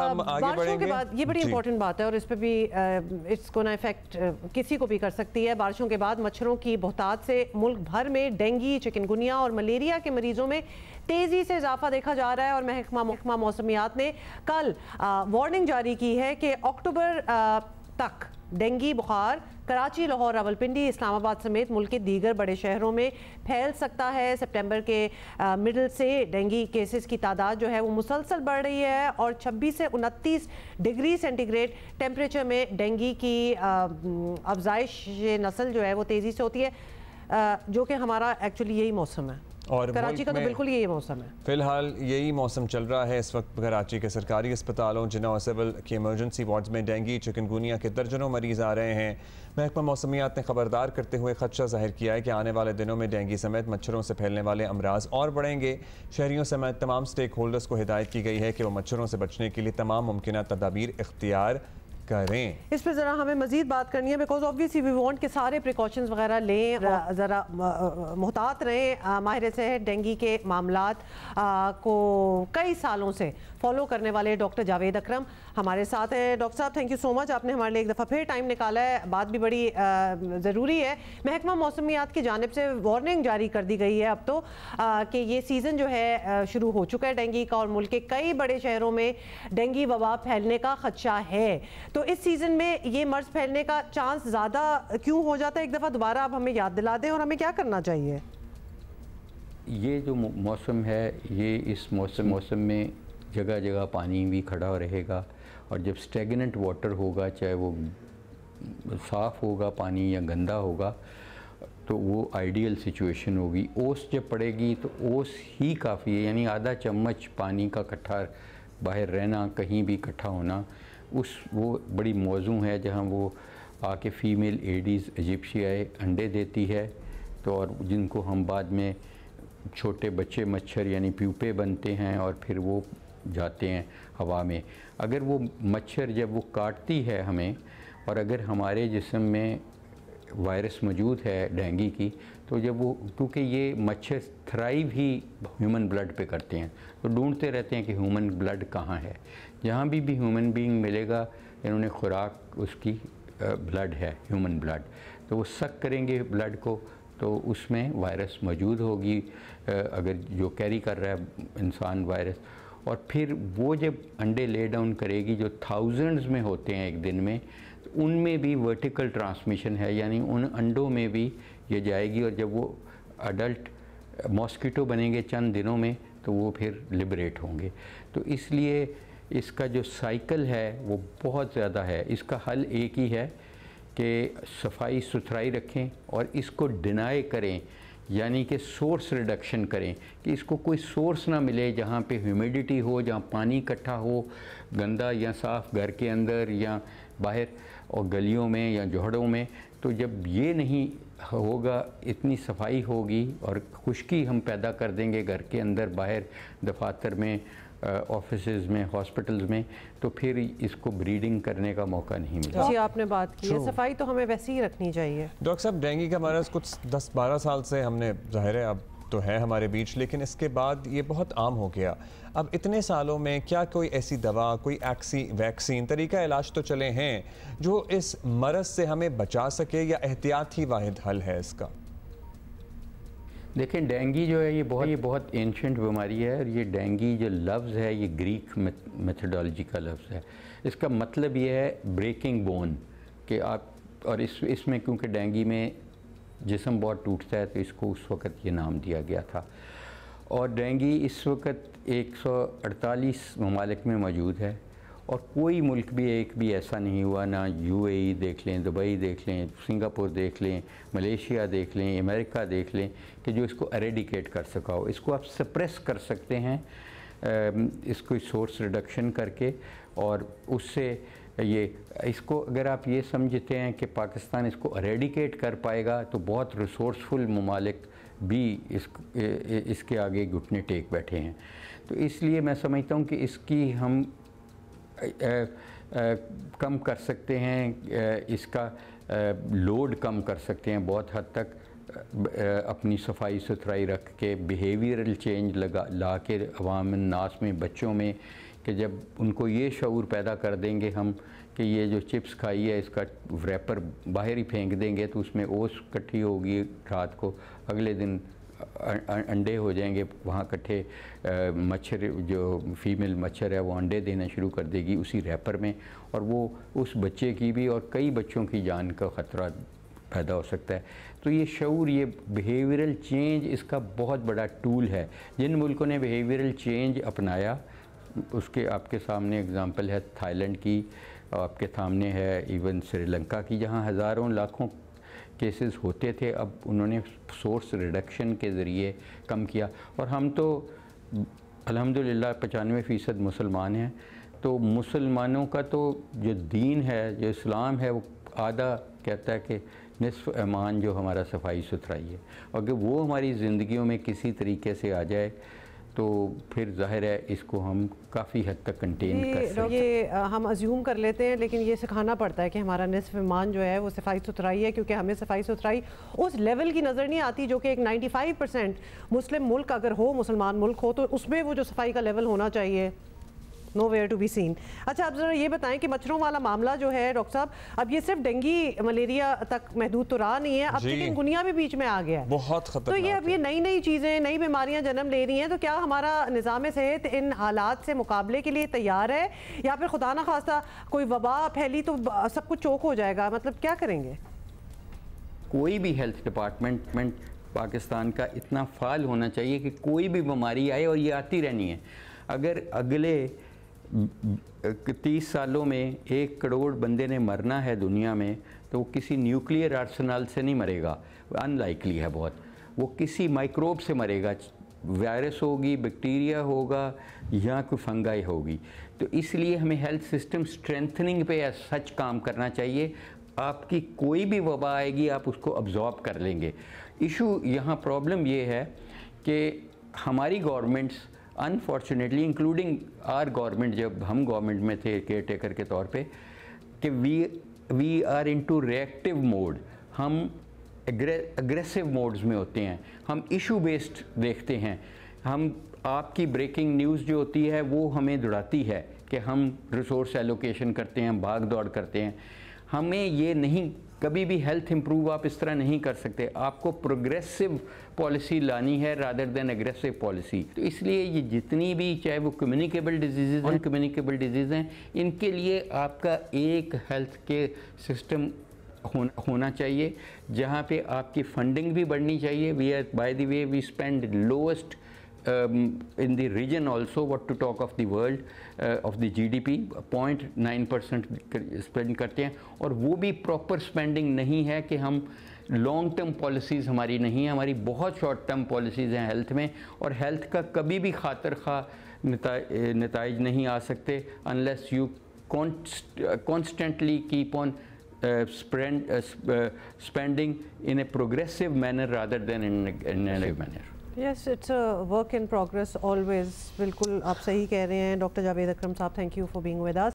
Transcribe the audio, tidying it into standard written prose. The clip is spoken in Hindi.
हम आगे बारिशों के बढ़ेंगे। बाद ये बड़ी इंपॉर्टेंट बात है और इस पर भी इट्स गोना इफेक्ट किसी को भी कर सकती है। बारिशों के बाद मच्छरों की बहुतात से मुल्क भर में डेंगू, चिकनगुनिया और मलेरिया के मरीजों में तेजी से इजाफा देखा जा रहा है और महकमा मौसमियात ने कल वार्निंग जारी की है कि अक्टूबर तक डेंगू बुखार कराची, लाहौर, रावलपिंडी, इस्लामाबाद समेत मुल्क के दीगर बड़े शहरों में फैल सकता है। सितंबर के मिडल से डेंगू केसेस की तादाद जो है वो मुसलसल बढ़ रही है और 26 से 29 डिग्री सेंटीग्रेड टेम्परेचर में डेंगू की अफजाइश नस्ल जो है वो तेज़ी से होती है, जो कि हमारा एक्चुअली यही मौसम है और कराची का तो बिल्कुल यही मौसम है। फिलहाल यही मौसम चल रहा है इस वक्त कराची के सरकारी अस्पतालों, जिन्ना और सिविल की इमरजेंसी वार्ड्स में डेंगू, चिकनगुनिया के दर्जनों मरीज आ रहे हैं। महकमा मौसमियात ने खबरदार करते हुए खदशा जाहिर किया है कि आने वाले दिनों में डेंगू समेत मच्छरों से फैलने वाले अमराज और बढ़ेंगे। शहरियों समेत तमाम स्टेक होल्डर्स को हिदायत की गई है कि वो मच्छरों से बचने के लिए तमाम मुमकिन तदाबीर इख्तियार करें। इस पर ज़रा हमें मज़ीद बात करनी है बिकॉज ऑब्वियसली वी वांट के सारे प्रिकॉशंस वगैरह लें, ज़रा मुहतात रहें। माहिर सेहत डेंगू के मामलात को कई सालों से फॉलो करने वाले डॉक्टर जावेद अकरम हमारे साथ हैं। डॉक्टर साहब, थैंक यू सो मच, आपने हमारे लिए एक दफ़ा फिर टाइम निकाला है। बात भी बड़ी ज़रूरी है। महकमा मौसमियात की जानिब से वार्निंग जारी कर दी गई है अब तो कि ये सीज़न जो है शुरू हो चुका है डेंगू का और मुल्क के कई बड़े शहरों में डेंगू वबा फैलने का खदशा है। तो इस सीज़न में ये मर्ज फैलने का चांस ज़्यादा क्यों हो जाता है? एक दफ़ा दोबारा आप हमें याद दिला दें और हमें क्या करना चाहिए। ये जो मौसम है, ये इस मौसम में जगह जगह पानी भी खड़ा रहेगा और जब स्टेगनेंट वाटर होगा, चाहे वो साफ़ होगा पानी या गंदा होगा, तो वो आइडियल सिचुएशन होगी। ओस जब पड़ेगी तो ओस ही काफ़ी है, यानी आधा चम्मच पानी का इकट्ठा बाहर रहना, कहीं भी इकट्ठा होना, वो बड़ी मौजू है जहाँ वो आके फ़ीमेल एडीज़ इजिप्शियाई अंडे देती है, तो और जिनको हम बाद में छोटे बच्चे मच्छर यानी प्यूपे बनते हैं और फिर वो जाते हैं हवा में। अगर वो मच्छर जब वो काटती है हमें और अगर हमारे जिस्म में वायरस मौजूद है डेंगू की, तो जब वो, क्योंकि ये मच्छर थ्राइव ही ह्यूमन ब्लड पे करते हैं, तो ढूंढते रहते हैं कि ह्यूमन ब्लड कहाँ है। जहाँ भी ह्यूमन बीइंग मिलेगा, इन्होंने खुराक उसकी ब्लड है, ह्यूमन ब्लड, तो वो सक करेंगे ब्लड को, तो उसमें वायरस मौजूद होगी, अगर जो कैरी कर रहा है इंसान वायरस। और फिर वो जब अंडे ले डाउन करेगी, जो थाउजेंड्स में होते हैं एक दिन में, तो उनमें भी वर्टिकल ट्रांसमिशन है, यानी उन अंडों में भी ये जाएगी और जब वो अडल्ट मॉस्किटो बनेंगे चंद दिनों में, तो वो फिर लिबरेट होंगे। तो इसलिए इसका जो साइकिल है वो बहुत ज़्यादा है। इसका हल एक ही है कि सफाई सुथराई रखें और इसको डिनाई करें, यानी कि सोर्स रिडक्शन करें, कि इसको कोई सोर्स ना मिले जहाँ पे ह्यूमिडिटी हो, जहाँ पानी इकट्ठा हो, गंदा या साफ़ घर के अंदर या बाहर और गलियों में या जोहड़ों में। तो जब ये नहीं होगा, इतनी सफाई होगी और खुश्की हम पैदा कर देंगे घर के अंदर, बाहर, दफातर में, ऑफिसेज़ में, हॉस्पिटल्स में, तो फिर इसको ब्रीडिंग करने का मौका नहीं मिलेगा। जी, आपने बात की है, सफाई तो हमें वैसे ही रखनी चाहिए। डॉक्टर साहब, डेंगू का मरज़ कुछ 10-12 साल से हमने, ज़ाहिर है अब तो है हमारे बीच, लेकिन इसके बाद ये बहुत आम हो गया। अब इतने सालों में क्या कोई ऐसी दवा, कोई वैक्सीन, तरीका इलाज तो चले हैं जो इस मरज़ से हमें बचा सके, या एहतियात ही वाहिद हल है इसका? देखें, डेंगू जो है ये बहुत एंशेंट बीमारी है और ये डेंगू जो लफ्ज़ है ये ग्रीक मेथडोलॉजी का लफ्ज़ है। इसका मतलब ये है ब्रेकिंग बोन, कि आप, और इसमें क्योंकि डेंगू में जिस्म बहुत टूटता है तो इसको उस वक़्त ये नाम दिया गया था। और डेंगू इस वक्त 148 ममालिक में मौजूद है और कोई मुल्क भी एक भी ऐसा नहीं हुआ, ना यूएई देख लें, दुबई देख लें, सिंगापुर देख लें, मलेशिया देख लें, अमेरिका देख लें, कि जो इसको एरेडिकेट कर सका हो। इसको आप सप्रेस कर सकते हैं, इसको सोर्स रिडक्शन करके, और उससे ये, इसको अगर आप ये समझते हैं कि पाकिस्तान इसको एरेडिकेट कर पाएगा, तो बहुत रिसोर्सफुल ममालिक भी इसके आगे घुटने टेक बैठे हैं। तो इसलिए मैं समझता हूँ कि इसकी हम कम कर सकते हैं, इसका लोड कम कर सकते हैं बहुत हद तक, अपनी सफाई सुथराई रख के, बिहेवियरल चेंज ला के अवाम नास में, बच्चों में, कि जब उनको ये शऊर पैदा कर देंगे हम कि ये जो चिप्स खाई है इसका रैपर बाहर ही फेंक देंगे तो उसमें ओस इकट्ठी होगी, रात को अगले दिन अंडे हो जाएंगे वहाँ इकट्ठे, मच्छर जो फीमेल मच्छर है वो अंडे देना शुरू कर देगी उसी रैपर में, और वो उस बच्चे की भी और कई बच्चों की जान का ख़तरा पैदा हो सकता है। तो ये शऊर, ये बिहेवियरल चेंज इसका बहुत बड़ा टूल है। जिन मुल्कों ने बिहेवियरल चेंज अपनाया उसके आपके सामने एग्ज़ाम्पल है थाईलैंड की, आपके सामने है इवन श्रीलंका की, जहाँ हज़ारों लाखों केसेस होते थे, अब उन्होंने सोर्स रिडक्शन के ज़रिए कम किया। और हम तो अल्हम्दुलिल्लाह 95% मुसलमान हैं, तो मुसलमानों का तो जो दीन है, जो इस्लाम है, वो आधा कहता है कि निस्फ़ ईमान जो हमारा सफाई सुथराई है, अगर वो हमारी ज़िंदगियों में किसी तरीके से आ जाए तो फिर ज़ाहिर है इसको हम काफ़ी हद तक कंटेन कर सकते हैं। ये हम अज्यूम कर लेते हैं, लेकिन ये सिखाना पड़ता है कि हमारा निस्फ़ ईमान जो है वो सफाई सुथराई है, क्योंकि हमें सफाई सुथराई उस लेवल की नज़र नहीं आती जो कि एक 95% मुस्लिम मुल्क अगर हो, मुसलमान मुल्क हो, तो उसमें वो जो सफाई का लेवल होना चाहिए nowhere to be seen। अच्छा, आप ज़रा ये बताएं कि मच्छरों वाला मामला जो है डॉक्टर साहब, अब ये सिर्फ डेंगी मलेरिया तक महदूद तो रहा नहीं है, अब चिकनगुनिया भी बीच में आ गया है, बहुत खतरनाक। तो ये अब ये नई नई चीज़ें, नई बीमारियां जन्म ले रही हैं, तो क्या हमारा निज़ाम सेहत इन हालात से मुकाबले के लिए तैयार है, या फिर खुदा ना खास्ता कोई वबा फैली तो सब कुछ चौक हो जाएगा? मतलब क्या करेंगे? कोई भी हेल्थ डिपार्टमेंट पाकिस्तान का इतना फाल होना चाहिए कि कोई भी बीमारी आए, और ये आती रहनी है। अगर अगले 30 सालों में 1 करोड़ बंदे ने मरना है दुनिया में, तो वो किसी न्यूक्लियर आर्सेनल से नहीं मरेगा, अनलाइकली है बहुत, वो किसी माइक्रोब से मरेगा, वायरस होगी, बैक्टीरिया होगा, या कोई फंगाई होगी। तो इसलिए हमें हेल्थ सिस्टम स्ट्रेंथनिंग पे सच काम करना चाहिए। आपकी कोई भी वबा आएगी आप उसको अब्जॉर्ब कर लेंगे। इशू यहाँ प्रॉब्लम ये है कि हमारी governments unfortunately, including our government, जब हम गवर्नमेंट में थे केयर टेकर के तौर पे, कि we are into reactive mode, हम एग्रेसिव मोड्स में होते हैं, हम इशू बेस्ड देखते हैं। हम आपकी ब्रेकिंग न्यूज़ जो होती है वो हमें दौड़ाती है कि हम रिसोर्स एलोकेशन करते हैं, भाग दौड़ करते हैं। हमें ये नहीं, कभी भी हेल्थ इंप्रूव आप इस तरह नहीं कर सकते, आपको प्रोग्रेसिव पॉलिसी लानी है रादर देन एग्रेसिव पॉलिसी। तो इसलिए ये जितनी भी, चाहे वो कम्युनिकेबल डिजीज़ हैं, कम्युनिकेबल डिजीज़ हैं, इनके लिए आपका एक हेल्थ के सिस्टम होना चाहिए, जहाँ पे आपकी फंडिंग भी बढ़नी चाहिए। We are, by the way, we spend lowest in the region also, what to talk of the world, of the GDP, 0.9% spend करते हैं, और वो भी प्रॉपर स्पेंडिंग नहीं है कि हम लॉन्ग टर्म पॉलिसीज़ हमारी नहीं है, हमारी बहुत शॉर्ट टर्म पॉलिसीज़ हैं हेल्थ में, और हेल्थ का कभी भी खातिर खा नताइज नहीं आ सकते unless you constantly keep on spending in a progressive manner rather than in a negative manner. Yes, it's a work in progress always। बिल्कुल आप सही कह रहे हैं डॉक्टर जावेद अकरम साहब, thank you for being with us.